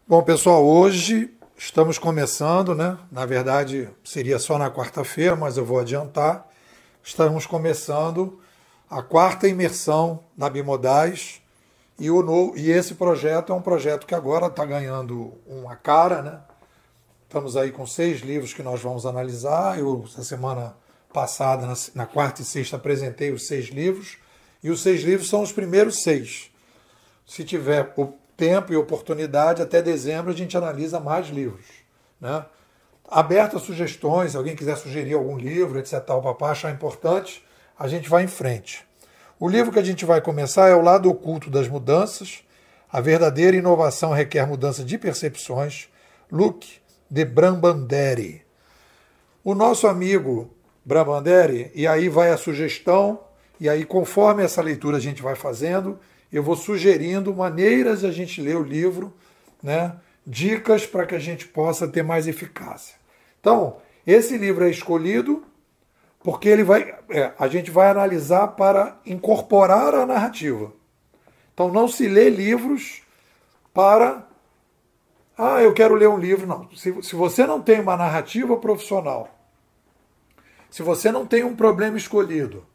Bom, pessoal, hoje estamos começando, né? Na verdade, seria só na quarta-feira, mas eu vou adiantar. Estamos começando a quarta imersão da Bimodais e esse projeto é um projeto que agora está ganhando uma cara, né? Estamos aí com 6 livros que nós vamos analisar. Eu, essa semana passada, na quarta e sexta, apresentei os 6 livros. E os 6 livros são os primeiros 6. Se tiver o tempo e oportunidade, até dezembro a gente analisa mais livros, né? Aberto a sugestões, se alguém quiser sugerir algum livro, etc., tal, papá, achar importante, a gente vai em frente. O livro que a gente vai começar é O Lado Oculto das Mudanças, A Verdadeira Inovação Requer Mudança de Percepções, Luc de Brabandere. O nosso amigo Brabandere, e aí vai a sugestão, e aí conforme essa leitura a gente vai fazendo, eu vou sugerindo maneiras de a gente ler o livro, né? Dicas para que a gente possa ter mais eficácia. Então, esse livro é escolhido porque a gente vai analisar para incorporar a narrativa. Então, não se lê livros para... eu quero ler um livro. Não. Se você não tem uma narrativa profissional, se você não tem um problema escolhido,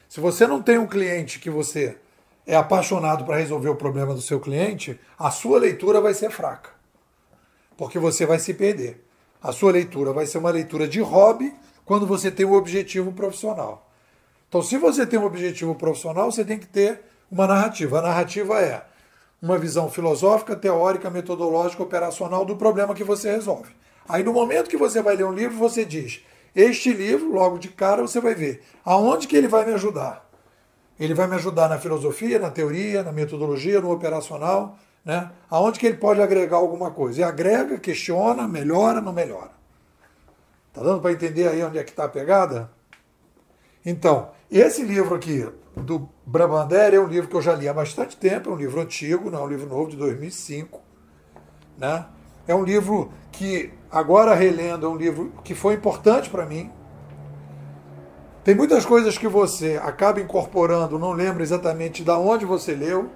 se você não tem um cliente que você é apaixonado para resolver o problema do seu cliente, a sua leitura vai ser fraca. Porque você vai se perder. A sua leitura vai ser uma leitura de hobby quando você tem um objetivo profissional. Então, se você tem um objetivo profissional, você tem que ter uma narrativa. A narrativa é uma visão filosófica, teórica, metodológica, operacional do problema que você resolve. Aí, no momento que você vai ler um livro, você diz, este livro, logo de cara, você vai ver aonde que ele vai me ajudar. Ele vai me ajudar na filosofia, na teoria, na metodologia, no operacional, né? Aonde que ele pode agregar alguma coisa. E agrega, questiona, melhora, não melhora. Tá dando para entender aí onde é que está a pegada? Então, esse livro aqui, do Brabandere, é um livro que eu já li há bastante tempo, é um livro antigo, não é um livro novo, de 2005. Né? É um livro que, agora relendo, é um livro que foi importante para mim. Tem muitas coisas que você acaba incorporando, não lembra exatamente de onde você leu.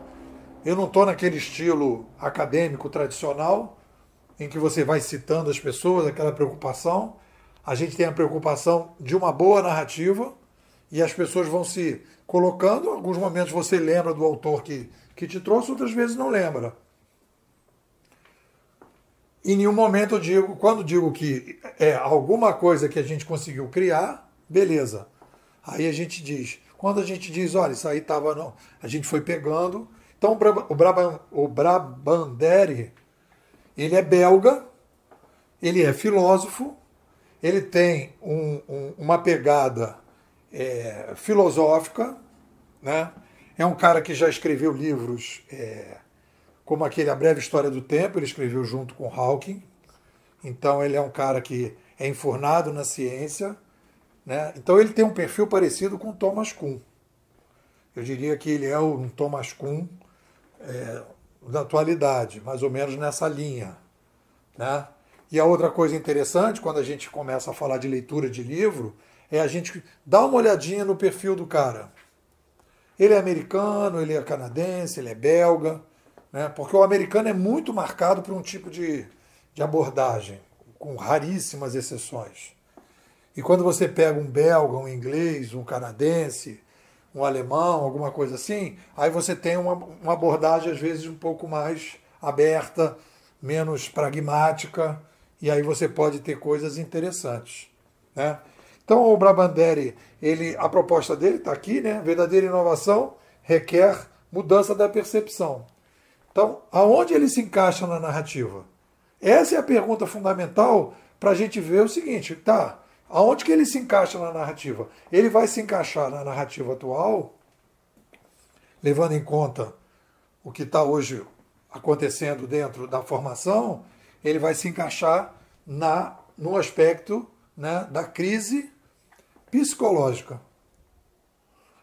Eu não estou naquele estilo acadêmico tradicional, em que você vai citando as pessoas, aquela preocupação. A gente tem a preocupação de uma boa narrativa, e as pessoas vão se colocando. Em alguns momentos você lembra do autor que te trouxe, outras vezes não lembra. Em nenhum momento eu digo, quando digo que é alguma coisa que a gente conseguiu criar, beleza. Aí a gente diz, quando a gente diz, olha, isso aí estava, não, a gente foi pegando. Então o Brabandere, ele é belga, ele é filósofo, ele tem uma pegada filosófica, né? É um cara que já escreveu livros como aquele A Breve História do Tempo, ele escreveu junto com Hawking. Então ele é um cara que é enfurnado na ciência, né? Então ele tem um perfil parecido com Thomas Kuhn. Eu diria que ele é um Thomas Kuhn da atualidade, mais ou menos nessa linha. Né? E a outra coisa interessante, quando a gente começa a falar de leitura de livro, é a gente dar uma olhadinha no perfil do cara. Ele é americano, ele é canadense, ele é belga, né? Porque o americano é muito marcado por um tipo de abordagem, com raríssimas exceções. E quando você pega um belga, um inglês, um canadense, um alemão, alguma coisa assim, aí você tem uma abordagem, às vezes, um pouco mais aberta, menos pragmática, e aí você pode ter coisas interessantes. Né? Então, o Brabandere, a proposta dele está aqui, né? Verdadeira inovação requer mudança da percepção. Então, aonde ele se encaixa na narrativa? Essa é a pergunta fundamental para a gente ver o seguinte, tá? Aonde que ele se encaixa na narrativa? Ele vai se encaixar na narrativa atual, levando em conta o que está hoje acontecendo dentro da formação, ele vai se encaixar no aspecto, né, da crise psicológica.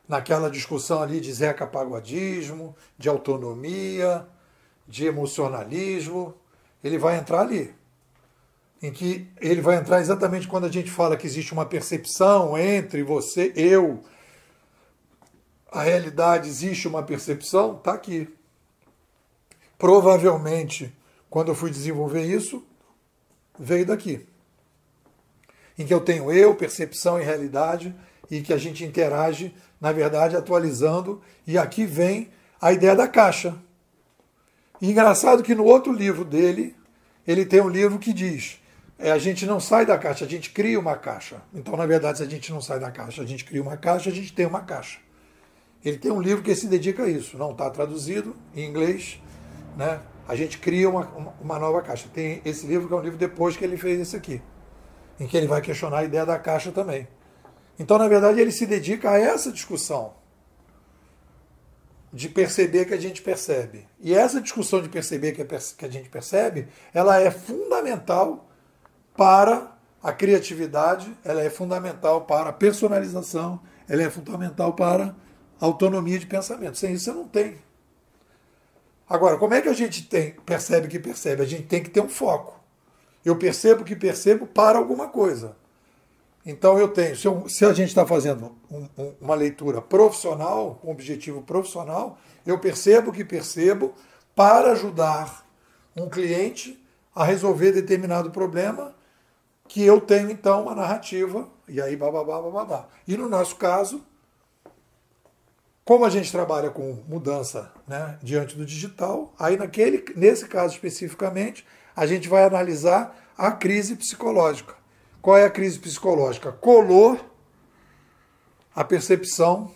Naquela discussão ali de Zeca Pagodismo, de autonomia, de emocionalismo, ele vai entrar ali. Em que ele vai entrar exatamente quando a gente fala que existe uma percepção entre você, eu, a realidade, existe uma percepção, está aqui. Provavelmente, quando eu fui desenvolver isso, veio daqui. Em que eu tenho eu, percepção e realidade, e que a gente interage, na verdade, atualizando, e aqui vem a ideia da caixa. E engraçado que no outro livro dele, ele tem um livro que diz, a gente não sai da caixa, a gente cria uma caixa. Então, na verdade, se a gente não sai da caixa, a gente cria uma caixa, a gente tem uma caixa. Ele tem um livro que se dedica a isso, não está traduzido em inglês, né? A gente cria uma nova caixa. Tem esse livro que é um livro depois que ele fez esse aqui, em que ele vai questionar a ideia da caixa também. Então, na verdade, ele se dedica a essa discussão de perceber que a gente percebe. E essa discussão de perceber que a gente percebe, ela é fundamental para a criatividade, ela é fundamental para a personalização, ela é fundamental para a autonomia de pensamento. Sem isso, você não tem. Agora, como é que a gente percebe que percebe? A gente tem que ter um foco. Eu percebo que percebo para alguma coisa. Então eu tenho, se a gente está fazendo uma leitura profissional, com objetivo profissional, eu percebo que percebo para ajudar um cliente a resolver determinado problema que eu tenho então uma narrativa, e aí bababá, bababá. E no nosso caso, como a gente trabalha com mudança, né, diante do digital, aí nesse caso especificamente, a gente vai analisar a crise psicológica. Qual é a crise psicológica? Colou a percepção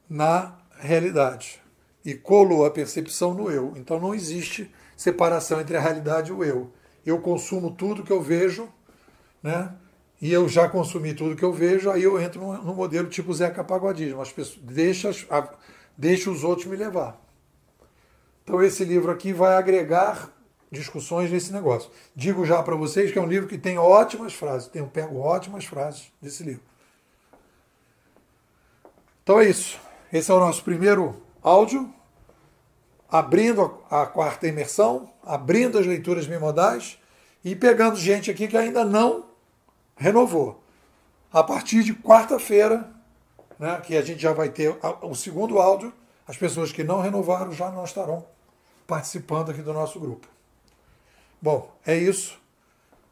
na realidade e colou a percepção no eu. Então não existe separação entre a realidade e o eu. Eu consumo tudo que eu vejo, né? E eu já consumi tudo que eu vejo, aí eu entro no modelo tipo Zeca Pagodismo. As pessoas deixa os outros me levar. Então esse livro aqui vai agregar discussões nesse negócio. Digo já para vocês que é um livro que tem ótimas frases. Eu pego ótimas frases desse livro. Então é isso. Esse é o nosso primeiro áudio, abrindo a quarta imersão, abrindo as leituras bimodais e pegando gente aqui que ainda não renovou. A partir de quarta-feira, né, que a gente já vai ter o segundo áudio, as pessoas que não renovaram já não estarão participando aqui do nosso grupo. Bom, é isso.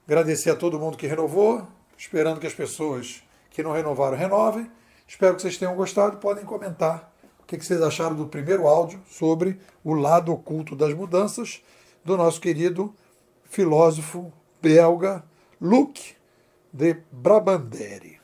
Agradecer a todo mundo que renovou, esperando que as pessoas que não renovaram renovem. Espero que vocês tenham gostado. Podem comentar o que vocês acharam do primeiro áudio sobre o lado oculto das mudanças do nosso querido filósofo belga Luc de Brabandere.